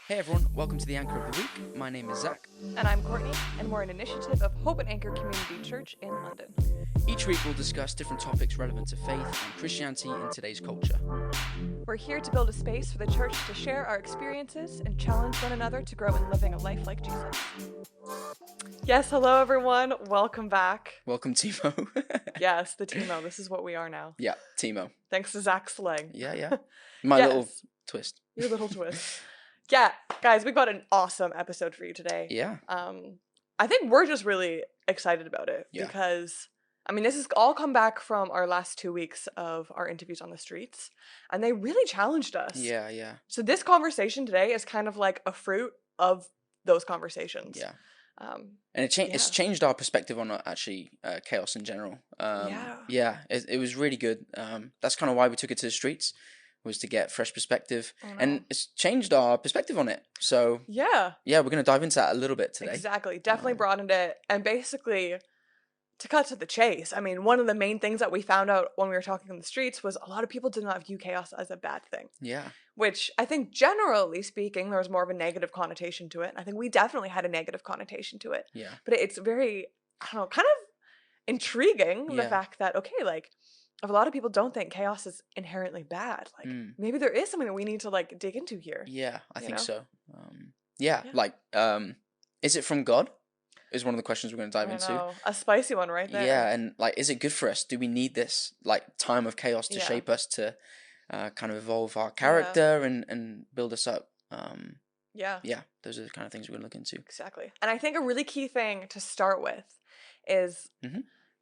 Hey everyone, welcome to the Anchor of the Week. My name is Zach. And I'm Courtney, and we're an initiative of Hope and Anchor Community Church in London. Each week we'll discuss different topics relevant to faith and Christianity in today's culture. We're here to build a space for the church to share our experiences and challenge one another to grow in living a life like Jesus. Yes, hello everyone. Welcome back. Welcome, Timo. Yes, the Timo. This is what we are now. Yeah, Timo. Thanks to Zach's slang. Yeah. My Yes. little twist. Your little twist. Yeah, guys, we've got an awesome episode for you today. Yeah. I think we're just really excited about it because, this has all come back from our last 2 weeks of our interviews on the streets, and they really challenged us. Yeah. So this conversation today is kind of like a fruit of those conversations. Yeah. And it's changed our perspective on chaos in general. It was really good. That's kind of why we took it to the streets, was to get fresh perspective, and it's changed our perspective on it. So we're going to dive into that a little bit today. Exactly. Definitely broadened it. And basically, to cut to the chase, one of the main things that we found out when we were talking on the streets was a lot of people did not view chaos as a bad thing. Yeah. Which I think, generally speaking, there was more of a negative connotation to it. I think we definitely had a negative connotation to it. Yeah. But it's very, kind of intriguing, the fact that, if a lot of people don't think chaos is inherently bad, maybe there is something that we need to dig into here. Yeah, I think so. Is it from God? Is one of the questions we're going to dive into. A spicy one right there. Yeah, and is it good for us? Do we need this time of chaos to shape us, to kind of evolve our character and build us up? Those are the kind of things we're going to look into. Exactly. And I think a really key thing to start with is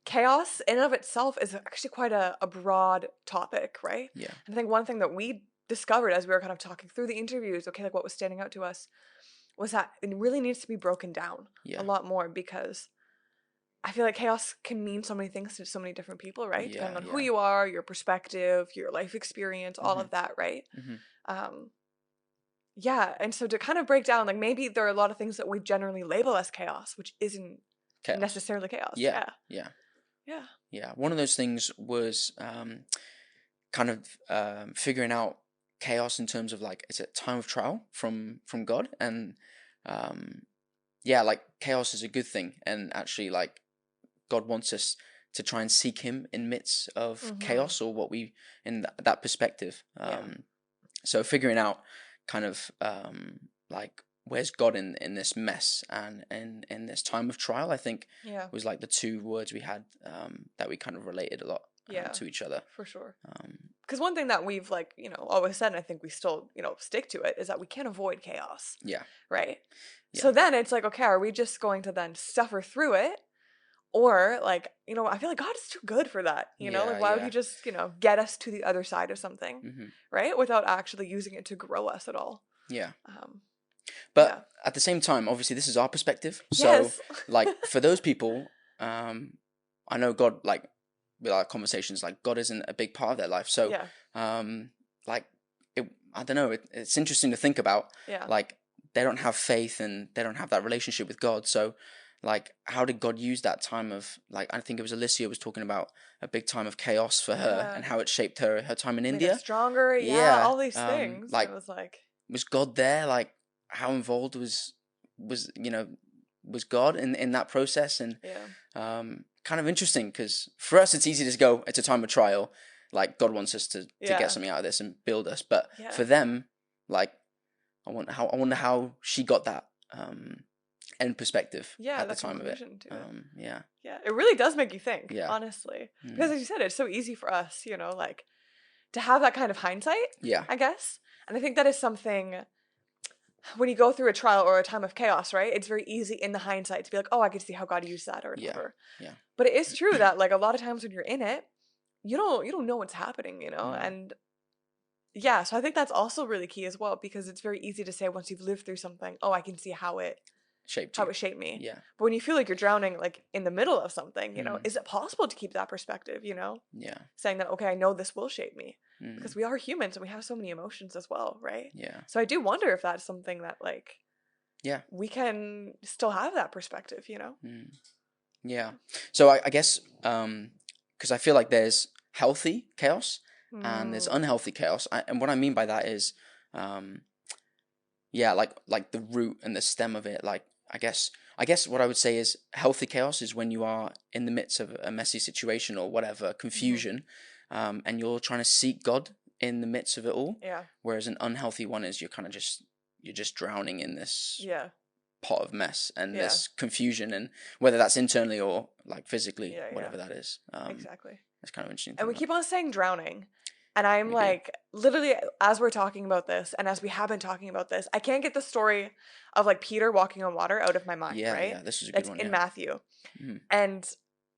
chaos in and of itself is actually quite a broad topic, right? Yeah. And I think one thing that we discovered as we were kind of talking through the interviews, what was standing out to us was that it really needs to be broken down a lot more, because I feel like chaos can mean so many things to so many different people, right? Depending on who you are, your perspective, your life experience, all of that, right? And so to kind of break down, maybe there are a lot of things that we generally label as chaos, which isn't necessarily chaos. Yeah. One of those things was figuring out chaos in terms of it's a time of trial from God, and chaos is a good thing, and actually God wants us to try and seek him in midst of chaos, or what we in that perspective. So figuring out where's God in this mess and in this time of trial, I think was the two words we had that we kind of related a lot to each other. For sure. Because one thing that we've always said, and I think we still stick to it, is that we can't avoid chaos. Yeah. Right? Yeah. So then it's okay, are we just going to then suffer through it? Or I feel like God is too good for that. Why would he just, get us to the other side of something, right? Without actually using it to grow us at all. Yeah. But at the same time, obviously this is our perspective. So for those people, I know God, with our conversations, God isn't a big part of their life. So, I don't know, it's interesting to think about, they don't have faith and they don't have that relationship with God. So, how did God use that time of, I think it was Alicia was talking about a big time of chaos for her and how it shaped her time in India. Stronger, all these things. It was was God there? How involved was God in that process? And kind of interesting, because for us it's easy to go, it's a time of trial, God wants us to get something out of this and build us, but for them, I wonder how she got that end perspective at the time of it. It really does make you think, honestly, because as you said, it's so easy for us to have that kind of hindsight, I guess. And I think that is something, when you go through a trial or a time of chaos, right, it's very easy in the hindsight to be like, oh, I can see how God used that or whatever. Yeah. But it is true that a lot of times when you're in it, you don't know what's happening, and so I think that's also really key as well, because it's very easy to say once you've lived through something, oh, I can see how it shaped me. Yeah. But when you feel like you're drowning in the middle of something, is it possible to keep that perspective, Yeah. Saying that, okay, I know this will shape me. Because we are humans and we have so many emotions as well, right? Yeah. So I do wonder if that's something that we can still have that perspective, Yeah. So I guess because I feel like there's healthy chaos and there's unhealthy chaos, and what I mean by that is yeah, like the root and the stem of it. Like I guess what I would say is healthy chaos is when you are in the midst of a messy situation or whatever, confusion, and you're trying to seek God in the midst of it all. Yeah. Whereas an unhealthy one is you're just drowning in this pot of mess and this confusion, and whether that's internally or like physically, whatever that is. Exactly. It's kind of interesting. And we keep on saying drowning. And I'm like, literally, as we're talking about this, and as we have been talking about this, I can't get the story of like Peter walking on water out of my mind, right? Yeah, this is a good one. It's in Matthew. Mm-hmm. And,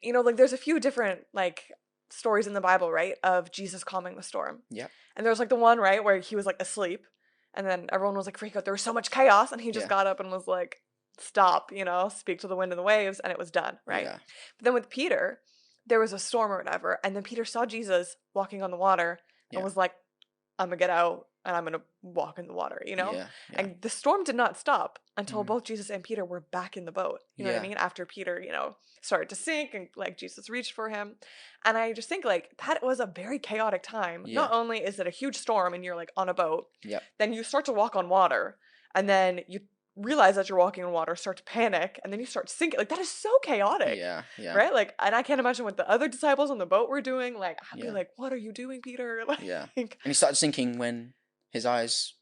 you know, like there's a few different like stories in the Bible, right, of Jesus calming the storm. Yeah. And there's like the one, right, where he was like asleep, and then everyone was like freaking out. There was so much chaos, and he just got up and was like, stop, you know, speak to the wind and the waves, and it was done, right? Yeah. But then with Peter, there was a storm or whatever, and then Peter saw Jesus walking on the water and was like, I'm gonna get out and I'm gonna walk in the water, you know? And the storm did not stop until both Jesus and Peter were back in the boat. You know what I mean? After Peter, you know, started to sink and like Jesus reached for him. And I just think like that was a very chaotic time. Not only is it a huge storm and you're like on a boat, then you start to walk on water, and then you realize that you're walking on water, start to panic, and then you start sinking. Like that is so chaotic. Right? Like, and I can't imagine what the other disciples on the boat were doing. Like, I'd be like, what are you doing, Peter? Like, and he started sinking when his eyes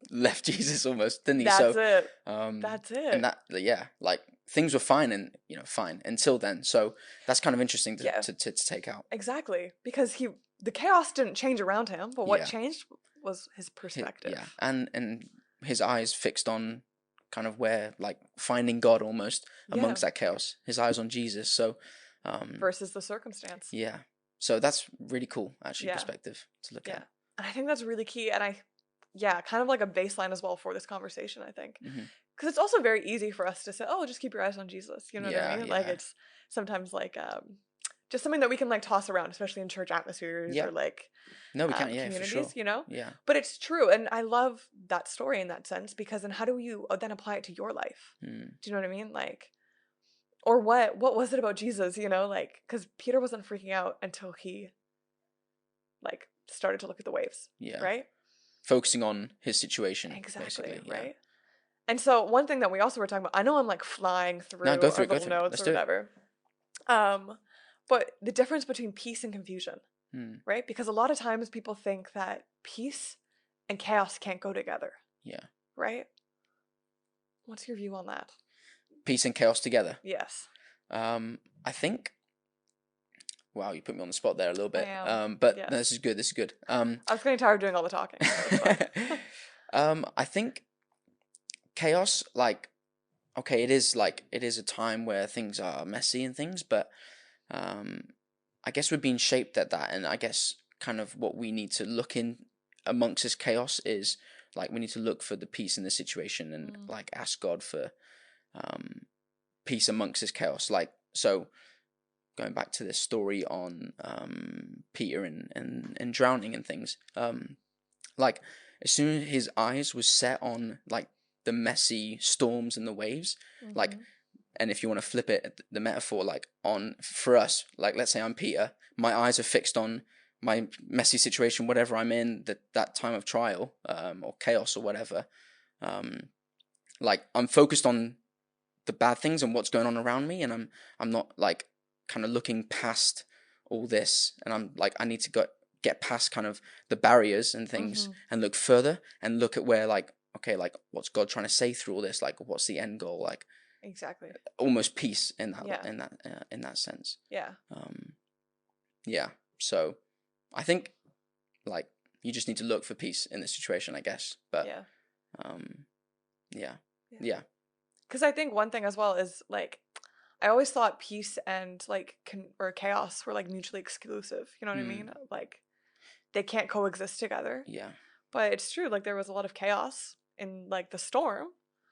left Jesus almost, didn't he? That's it. That's it. And that, like things were fine, and you know, fine until then. So that's kind of interesting to take out. Exactly, because the chaos didn't change around him, but what changed was his perspective. And his eyes fixed on kind of where, like, finding God almost amongst that chaos. His eyes on Jesus. So versus the circumstance. Yeah. So that's really cool, actually, perspective to look at. And I think that's really key. And kind of like a baseline as well for this conversation, I think. Because it's also very easy for us to say, oh, just keep your eyes on Jesus. You know what I mean? Like, it's sometimes like just something that we can like toss around, especially in church atmospheres or like we can, communities, for sure. you know? Yeah. But it's true. And I love that story in that sense, because then how do you then apply it to your life? Do you know what I mean? Like, or what was it about Jesus, you know? Like, because Peter wasn't freaking out until he like started to look at the waves. Yeah. Right? Focusing on his situation. Exactly. Right? And so one thing that we also were talking about, I know I'm like flying through our little notes or whatever. But the difference between peace and confusion, right? Because a lot of times people think that peace and chaos can't go together. Yeah. Right? What's your view on that? Peace and chaos together? Yes. I think... Wow, you put me on the spot there a little bit. But no, this is good. I was getting tired of doing all the talking. I think chaos, like, okay, it is a time where things are messy and things, but I guess we're being shaped at that, and I guess kind of what we need to look in amongst this chaos is like we need to look for the peace in the situation and like ask God for peace amongst this chaos. Like, so going back to this story on Peter and drowning and things, like as soon as his eyes was set on like the messy storms and the waves, like, and if you want to flip it, the metaphor, like for us, like let's say I'm Peter, my eyes are fixed on my messy situation, whatever I'm in, that time of trial or chaos or whatever. Like I'm focused on the bad things and what's going on around me, and I'm not like kind of looking past all this, and I'm like, I need to get past kind of the barriers and things and look further and look at where, like, okay, like what's God trying to say through all this? Like, what's the end goal? Like, exactly, almost peace in that in that sense. Yeah. So I think like you just need to look for peace in this situation, I guess. But yeah. Because I think one thing as well is like, I always thought peace and like or chaos were like mutually exclusive. You know what I mean? Like they can't coexist together. Yeah. But it's true. Like there was a lot of chaos in like the storm.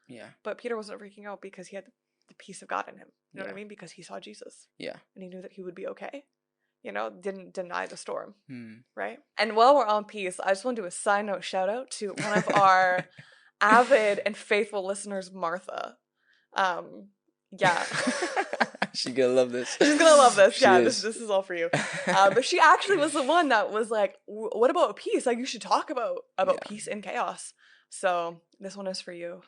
Yeah. But Peter wasn't freaking out because he had the peace of God in him. You know what I mean? Because he saw Jesus. Yeah. And he knew that he would be okay. You know, didn't deny the storm. Right? And while we're on peace, I just want to do a side note shout out to one of our avid and faithful listeners, Martha. Yeah. She's gonna love this. She's gonna love this. This is all for you. But she actually was the one that was like, what about peace? Like, you should talk about peace in chaos. So this one is for you.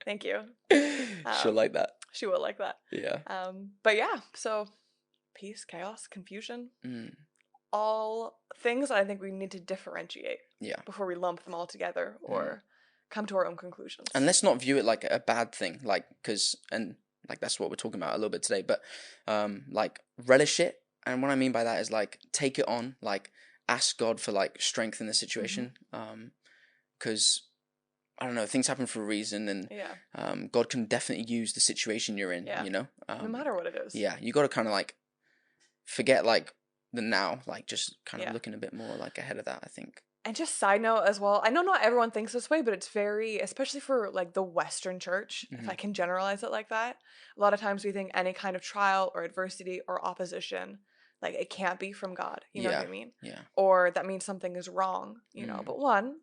Thank you. She'll like that. She will like that. Yeah. But yeah, so peace, chaos, confusion, all things that I think we need to differentiate. Yeah. Before we lump them all together or come to our own conclusions. And let's not view it like a bad thing, like, because, and like that's what we're talking about a little bit today, but like relish it. And what I mean by that is like take it on, like ask God for like strength in the situation, because I don't know, things happen for a reason, and God can definitely use the situation you're in, you know, no matter what it is. Yeah, you got to kind of like forget like the now, like just kind of looking a bit more like ahead of that, I think. And just side note as well, I know not everyone thinks this way, but it's very, especially for like the Western church, if I can generalize it like that, a lot of times we think any kind of trial or adversity or opposition, like it can't be from God, you know what I mean? Yeah. Or that means something is wrong, you know, but one,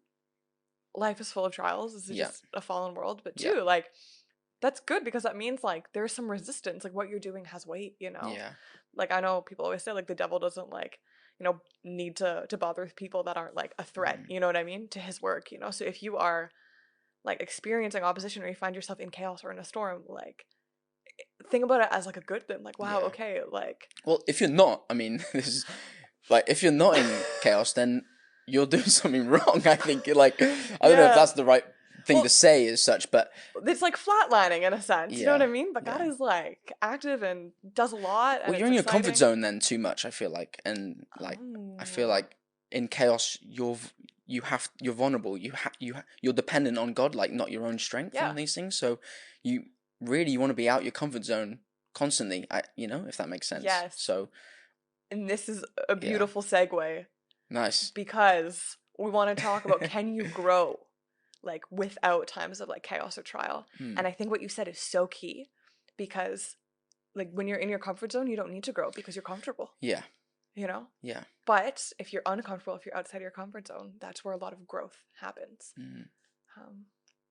life is full of trials, this is just a fallen world, but two, like that's good because that means like there's some resistance, like what you're doing has weight, you know? Yeah. Like I know people always say like the devil doesn't like, you know, need to bother with people that aren't like a threat, you know what I mean, to his work, you know? So if you are like experiencing opposition or you find yourself in chaos or in a storm, like think about it as like a good thing, like wow, okay, like. Well, if you're not, I mean, this is like if you're not in chaos, then you're doing something wrong. I think like I don't know if that's the right thing to say as such, but it's like flatlining in a sense, you know what I mean? But God is like active and does a lot. And well, you're in your comfort zone then too much, I feel like, and like I feel like in chaos you're vulnerable. You're dependent on God, like not your own strength and these things. So you want to be out your comfort zone constantly. You know, if that makes sense. Yes. So, and this is a beautiful segue. Nice. Because we want to talk about can you grow like without times of like chaos or trial. And I think what you said is so key because like when you're in your comfort zone, you don't need to grow because you're comfortable. Yeah. You know? Yeah. But if you're uncomfortable, if you're outside your comfort zone, that's where a lot of growth happens.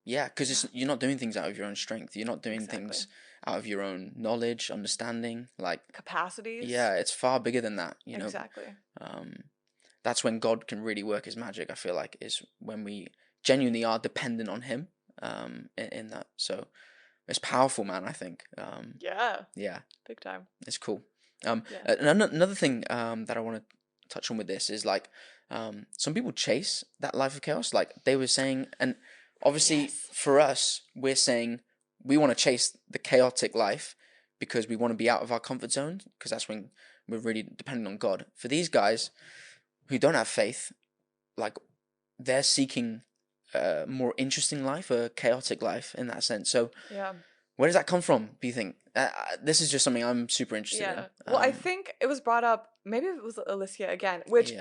Yeah, because you're not doing things out of your own strength. You're not doing things out of your own knowledge, understanding, like capacities. Yeah, it's far bigger than that, you know. Exactly. That's when God can really work his magic, I feel like, is when we genuinely are dependent on him in that. So it's powerful, man, I think. Yeah. Big time. It's cool. Another thing that I want to touch on with this is like some people chase that life of chaos, like they were saying, and obviously for us, we're saying we want to chase the chaotic life because we want to be out of our comfort zone, because that's when we're really dependent on God. For these guys who don't have faith, like they're seeking a more interesting life, a chaotic life in that sense. So where does that come from, do you think? This is just something I'm super interested in. Well, I think it was brought up, maybe it was Alicia again, which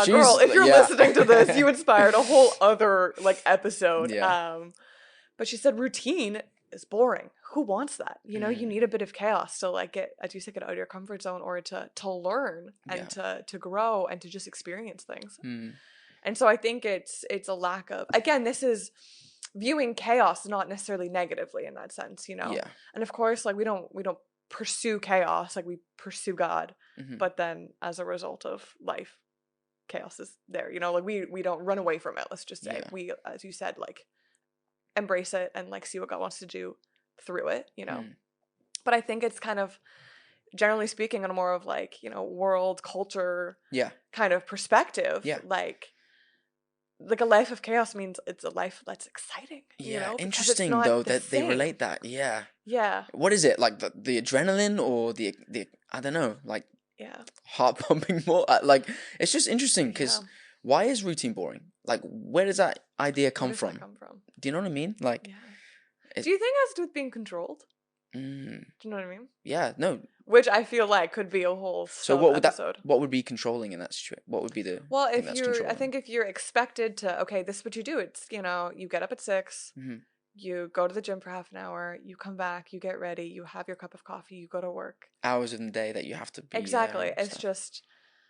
She's, girl, if you're listening to this, you inspired a whole other like episode. But she said routine is boring. Who wants that? You know, you need a bit of chaos to like get, as you said, get out of your comfort zone or to learn and to grow and to just experience things. And so I think it's a lack of, again, this is viewing chaos not necessarily negatively in that sense, you know. And of course, like we don't pursue chaos, like we pursue God, but then as a result of life, chaos is there, you know, like we don't run away from it, let's just say. We, as you said, like embrace it and like see what God wants to do through it, you know. But I think it's kind of, generally speaking, on a more of like, you know, world culture kind of perspective, like a life of chaos means it's a life that's exciting, you know? Interesting though that they relate that. What is it, like the adrenaline or the I don't know, like heart pumping more, like it's just interesting because why is routine boring? Like where does that idea come from? Do you know what I mean? Like do you think it has to do with being controlled? Do you know what I mean? Yeah, no. Which I feel like could be a whole episode. What would be controlling in that situation? What would be the I think if you're expected to, okay, this is what you do. It's, you know, you get up at 6, you go to the gym for half an hour, you come back, you get ready, you have your cup of coffee, you go to work. Hours in the day that you have to be exactly. It's just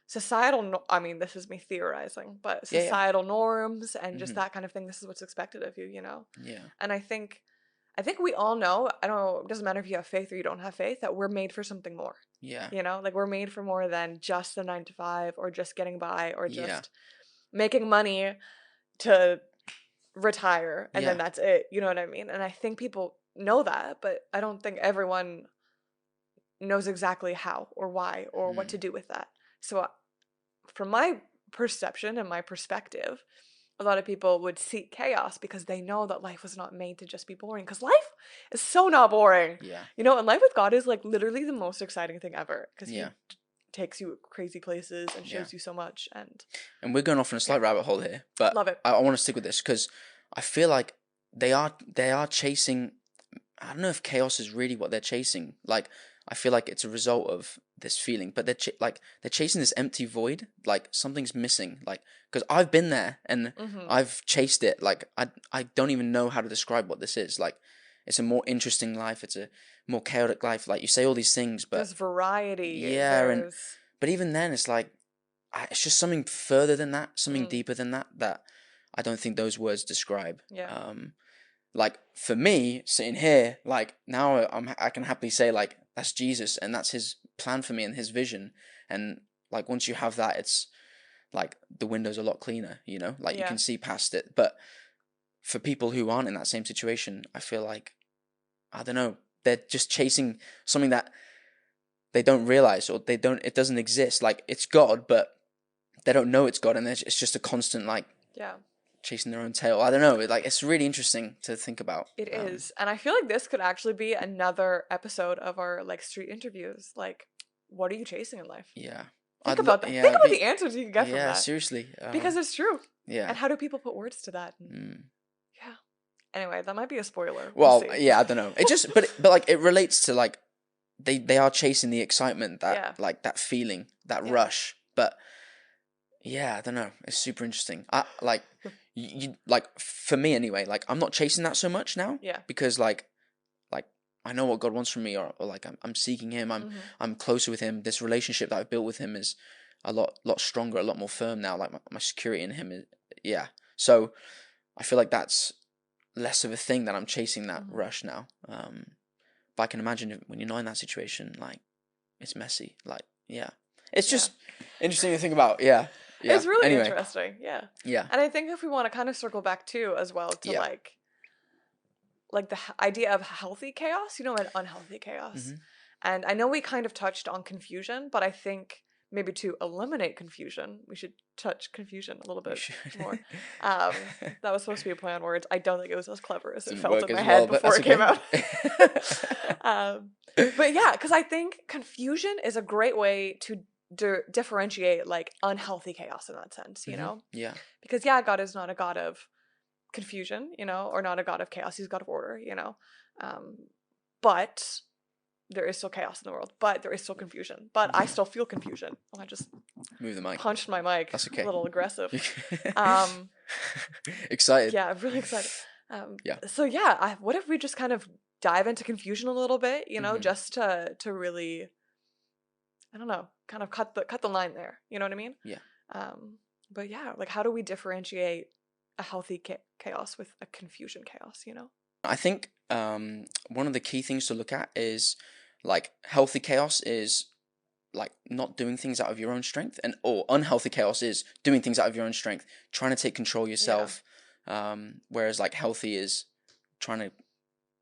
societal. I mean, this is me theorizing, but societal norms and just that kind of thing. This is what's expected of you, you know. And I think we all know, I don't know, it doesn't matter if you have faith or you don't have faith, that we're made for something more. You know, like we're made for more than just the 9 to 5 or just getting by or just making money to retire and then that's it. You know what I mean? And I think people know that, but I don't think everyone knows exactly how or why or what to do with that. So from my perception and my perspective, a lot of people would seek chaos because they know that life was not made to just be boring, because life is so not boring. You know, and life with God is like literally the most exciting thing ever, because he takes you crazy places and shows you so much. And we're going off on a slight rabbit hole here, but love it. I want to stick with this because I feel like they are chasing, I don't know if chaos is really what they're chasing. Like, I feel like it's a result of this feeling, but they're chasing this empty void. Like, something's missing. Like, because I've been there and I've chased it. Like, I don't even know how to describe what this is. Like, it's a more interesting life. It's a more chaotic life. Like, you say all these things, but there's variety. Yeah, but even then, it's like it's just something further than that, something deeper than that I don't think those words describe. Like, for me, sitting here, like, now I can happily say, like, that's Jesus and that's his plan for me and his vision. And like, once you have that, it's like the window's a lot cleaner, you know, like you can see past it. But for people who aren't in that same situation, I feel like, I don't know, they're just chasing something that they don't realize, or it doesn't exist. Like, it's God, but they don't know it's God. And it's just a constant, like, chasing their own tail. I don't know. It's really interesting to think about. It is. And I feel like this could actually be another episode of our, like, street interviews. Like, what are you chasing in life? Yeah. Think about that. Think about the answers you can get from that. Yeah, seriously. Because it's true. Yeah. And how do people put words to that? Yeah. Anyway, that might be a spoiler. Well, yeah, I don't know. It just, but like, it relates to, like, they are chasing the excitement, that like, that feeling, that rush. But yeah, I don't know. It's super interesting. I like, you like, for me anyway, like, I'm not chasing that so much now. Because like I know what God wants from me, or like I'm seeking him. I'm closer with him. This relationship that I've built with him is a lot stronger, a lot more firm now. Like, my security in him is, So I feel like that's less of a thing that I'm chasing that rush now. But I can imagine when you're not in that situation, like, it's messy. Like, it's just interesting to think about. Yeah. It's really interesting. Yeah. Yeah. And I think if we want to kind of circle back too, as well, to like the idea of healthy chaos, you know, and unhealthy chaos. And I know we kind of touched on confusion, but I think maybe to eliminate confusion, we should touch confusion a little bit more. That was supposed to be a play on words. I don't think it was as clever as it felt in my head before it came out. But yeah, because I think confusion is a great way to differentiate, like, unhealthy chaos in that sense, you know? Yeah. Because God is not a God of confusion, you know, or not a God of chaos. He's a God of order, you know? But there is still chaos in the world, but there is still confusion. But I still feel confusion. Oh, I just move the mic. Punched my mic. That's okay. A little aggressive. Excited. Yeah, I'm really excited. So yeah, what if we just kind of dive into confusion a little bit, you know, just to really, I don't know, kind of cut the line there. You know what I mean? Yeah. But yeah, like, how do we differentiate a healthy chaos with a confusion chaos, you know? I think one of the key things to look at is, like, healthy chaos is, like, not doing things out of your own strength, or unhealthy chaos is doing things out of your own strength, trying to take control yourself. Whereas, like, healthy is trying to,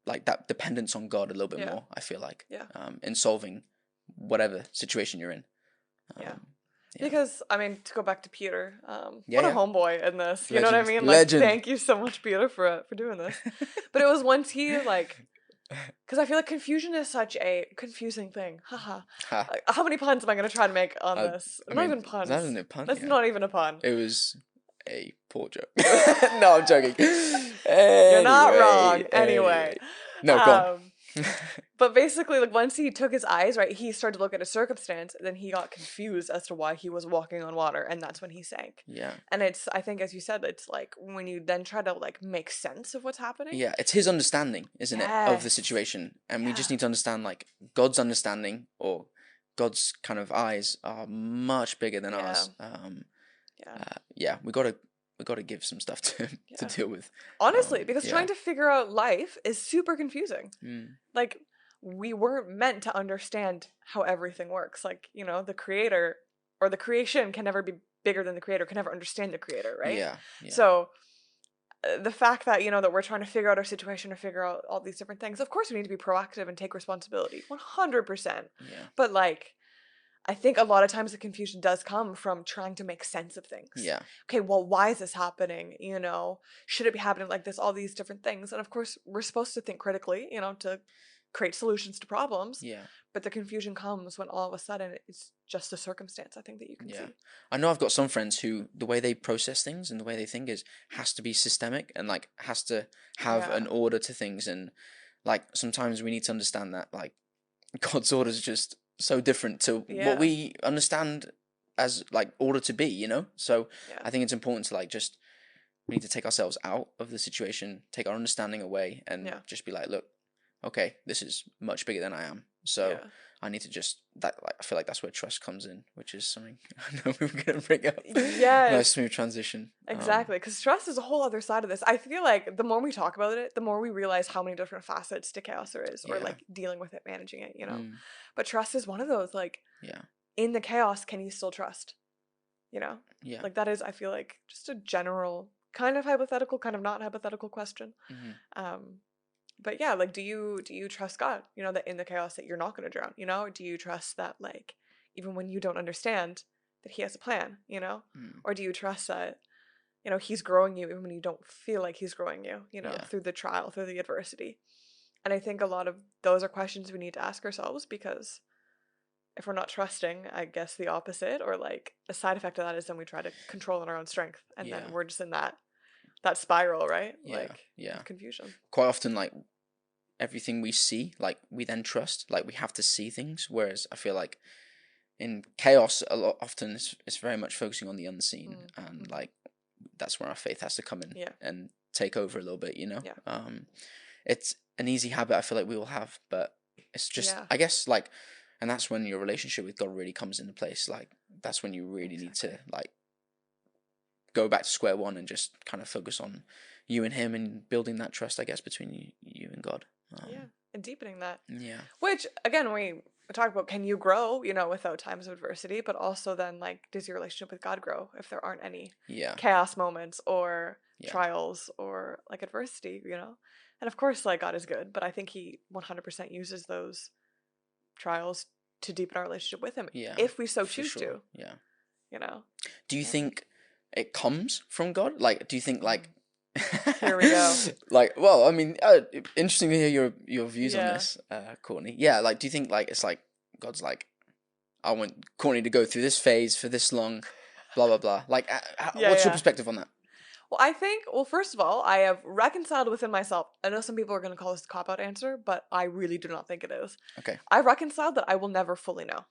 like, that dependence on God a little bit more, I feel like. In solving whatever situation you're in. Because, I mean, to go back to Peter, what a homeboy in this, you know what I mean? Legend. Like, thank you so much, Peter, for doing this. But it was once he, like, because I feel like confusion is such a confusing thing. Haha. Like, how many puns am I going to try to make on this? Not even puns. That isn't a pun. That's not even a pun. It was a poor joke. No, I'm joking. You're not wrong. Anyway. No, go on. But basically, like, once he took his eyes, right, he started to look at a circumstance, and then he got confused as to why he was walking on water, and that's when he sank. Yeah. And it's, I think, as you said, it's like when you then try to, like, make sense of what's happening. Yeah, it's his understanding, isn't it, of the situation. And we just need to understand, like, God's understanding, or God's kind of eyes are much bigger than ours. We gotta give some stuff to him to deal with. Honestly, because trying to figure out life is super confusing. Like, we weren't meant to understand how everything works. Like, you know, the creator or the creation can never be bigger than the creator, can never understand the creator, right? Yeah. So the fact that, that we're trying to figure out our situation or figure out all these different things, of course we need to be proactive and take responsibility 100%. But like, I think a lot of times the confusion does come from trying to make sense of things. Okay, well, why is this happening? Should it be happening like this? All these different things. And of course, we're supposed to think critically, to create solutions to problems. But the confusion comes when all of a sudden it's just a circumstance, I think, that you can see. I know I've got some friends who the way they process things and the way they think has to be systemic and like has to have an order to things. And like sometimes we need to understand that like God's order is just so different to what we understand as like order to be, So I think it's important to like just we need to take ourselves out of the situation, take our understanding away, and just be like, look, okay, this is much bigger than I am. So I need to just I feel like that's where trust comes in, which is something I know we were gonna bring up. Nice smooth transition. Exactly, because trust is a whole other side of this. I feel like the more we talk about it, the more we realize how many different facets to chaos there is, or like dealing with it, managing it. But trust is one of those. Like, in the chaos, can you still trust? Like that is, I feel like, just a general kind of hypothetical, kind of not hypothetical question. But yeah, like, do you trust God? That in the chaos that you're not going to drown. Do you trust that, like, even when you don't understand, that He has a plan? Or do you trust that He's growing you even when you don't feel like He's growing you? Through the trial, through the adversity. And I think a lot of those are questions we need to ask ourselves, because if we're not trusting, I guess the opposite, or like a side effect of that, is then we try to control in our own strength, and then we're just in that spiral, right? Confusion. Quite often, like, everything we see, like, we then trust, like, we have to see things, whereas I feel like in chaos a lot often it's very much focusing on the unseen, and like that's where our faith has to come in and take over a little bit. It's an easy habit I feel like we all have, but it's just I guess like, and that's when your relationship with God really comes into place. Like, that's when you really need to like go back to square one and just kind of focus on you and Him and building that trust, I guess, between you and God. And deepening that. Which, again, we talk about, can you grow, without times of adversity, but also then, like, does your relationship with God grow if there aren't any chaos moments or trials or, like, adversity, And of course, like, God is good, but I think He 100% uses those trials to deepen our relationship with Him, if we so choose to. Do you think it comes from God? Like, do you think, like... Here we go. Like, well, I mean, interesting to hear your views on this, Courtney. Yeah, like, do you think, like, it's like God's like, I want Courtney to go through this phase for this long, blah, blah, blah. Like, what's your perspective on that? Well, I think, first of all, I have reconciled within myself. I know some people are going to call this a cop-out answer, but I really do not think it is. Okay. I've reconciled that I will never fully know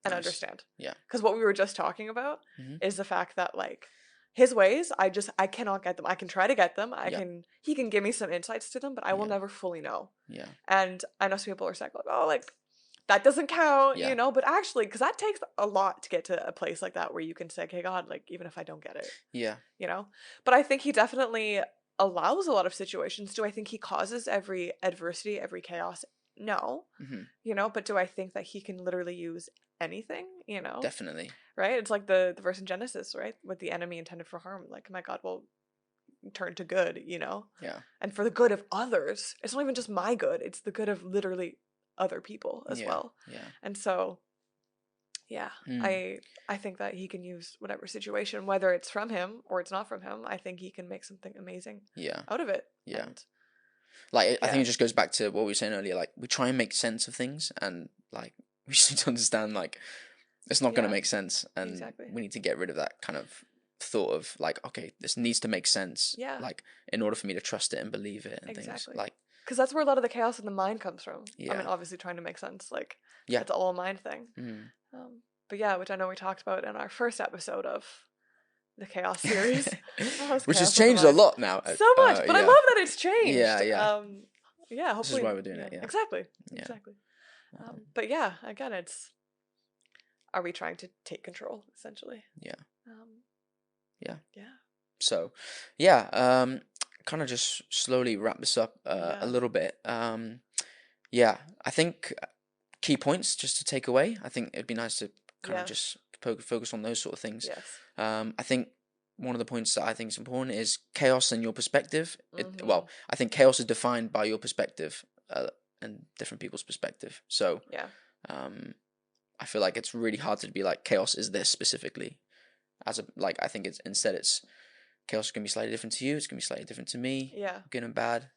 and understand. Yeah. Because what we were just talking about is the fact that, like, His ways, I cannot get them. I can try to get them. He can give me some insights to them, but I will never fully know. Yeah. And I know some people are saying, like, oh, like, that doesn't count, but actually, because that takes a lot to get to a place like that where you can say, okay, God, like, even if I don't get it. Yeah. But I think He definitely allows a lot of situations. Do I think He causes every adversity, every chaos? No. But do I think that He can literally use anything? Definitely. Right? It's like the verse in Genesis, right? With the enemy intended for harm. Like, my God will turn to good, Yeah. And for the good of others. It's not even just my good. It's the good of literally other people as well. Yeah. And so, I think that He can use whatever situation, whether it's from Him or it's not from Him. I think He can make something amazing out of it. Yeah. Like, I think it just goes back to what we were saying earlier. Like, we try and make sense of things, and like, we just need to understand, like, it's not going to make sense, and we need to get rid of that kind of thought of like, okay, this needs to make sense, like, in order for me to trust it and believe it and things like. Because that's where a lot of the chaos in the mind comes from. I mean, obviously trying to make sense, like, it's all a mind thing. But which I know we talked about in our first episode of the Chaos series, which has changed a lot now. So much, but I love that it's changed. Hopefully, this is why we're doing it. Yeah, exactly. But again, it's, are we trying to take control, essentially? So, kind of just slowly wrap this up a little bit. I think key points just to take away. I think it'd be nice to kind of just focus on those sort of things. Yes. I think one of the points that I think is important is chaos and your perspective. Well, I think chaos is defined by your perspective and different people's perspective. So I feel like it's really hard to be like chaos is this specifically. I think it's chaos is gonna be slightly different to you. It's gonna be slightly different to me. Yeah. Good and bad.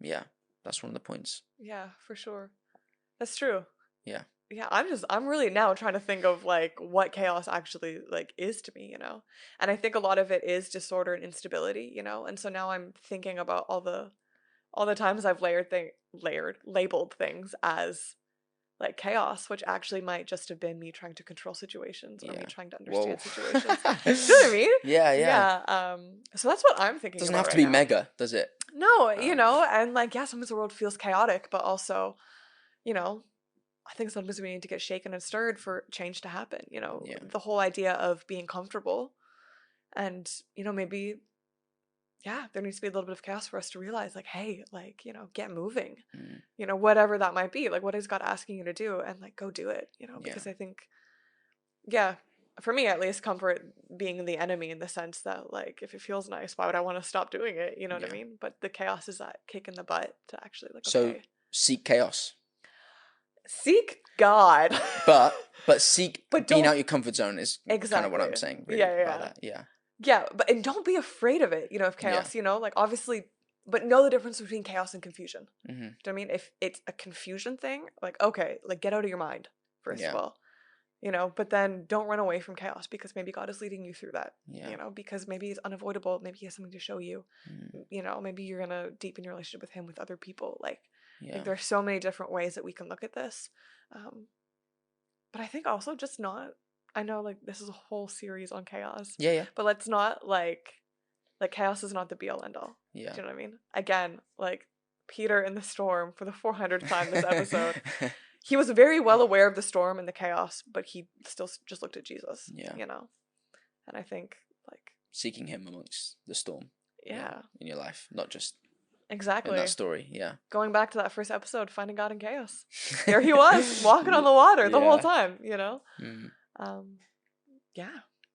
Yeah. That's one of the points. Yeah, for sure. That's true. Yeah. Yeah, I'm really now trying to think of like what chaos actually like is to me, you know? And I think a lot of it is disorder and instability, you know? And so now I'm thinking about all the times I've labeled things as like chaos, which actually might just have been me trying to control situations or me trying to understand situations. You know what I mean? Yeah. So that's what I'm thinking. Doesn't about have to right be now. mega, does it? No, you know, and like sometimes the world feels chaotic, but also, you know, I think sometimes we need to get shaken and stirred for change to happen. You know, the whole idea of being comfortable, and you know, maybe there needs to be a little bit of chaos for us to realize, like, hey, like, you know, get moving, you know, whatever that might be. Like, what is God asking you to do? And like, go do it, you know, because I think, for me at least, comfort being the enemy in the sense that, like, if it feels nice, why would I want to stop doing it? You know what I mean? But the chaos is that kick in the butt to actually, like, so seek chaos. Seek God. but being out your comfort zone is kind of what I'm saying, really, about that. Yeah, and don't be afraid of it, you know, of chaos, you know, like, obviously, but know the difference between chaos and confusion. Do you know what I mean? If it's a confusion thing, like, okay, like, get out of your mind, first of all, you know, but then don't run away from chaos because maybe God is leading you through that, you know, because maybe it's unavoidable, maybe he has something to show you, you know, maybe you're going to deepen your relationship with him with other people, like there's so many different ways that we can look at this, but I think also just not, I know, like, this is a whole series on chaos. But let's not, like chaos is not the be-all, end-all. Do you know what I mean? Again, like, Peter in the storm for the 400th time this episode. He was very well aware of the storm and the chaos, but he still just looked at Jesus. You know? And I think, like... seeking him amongst the storm. In your life, not just... Exactly. In that story, Going back to that first episode, finding God in chaos. There he was, walking on the water the whole time, you know?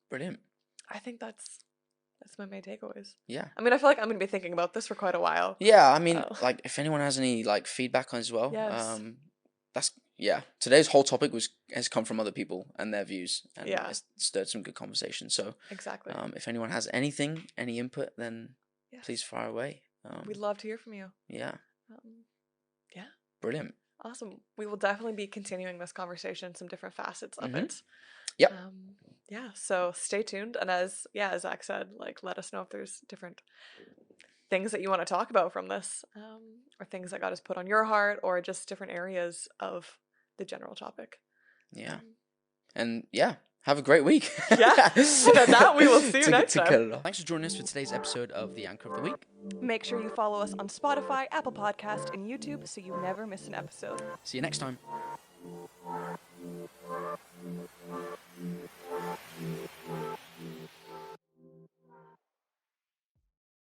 Brilliant. I think that's my main takeaways. I mean, I feel like I'm going to be thinking about this for quite a while. I mean, like, if anyone has any, like, feedback on it as well, that's, today's whole topic has come from other people and their views, and it's stirred some good conversation, so exactly. If anyone has any input, then please fire away. We'd love to hear from you. Brilliant. Awesome. We will definitely be continuing this conversation, some different facets of it. So stay tuned, and as Zach said, like, let us know if there's different things that you want to talk about from this, or things that God has put on your heart, or just different areas of the general topic. And have a great week. And that we will see you next time. Thanks for joining us for today's episode of the Anchor of the Week. Make sure you follow us on Spotify, Apple Podcast, and YouTube so you never miss an episode. See you next time.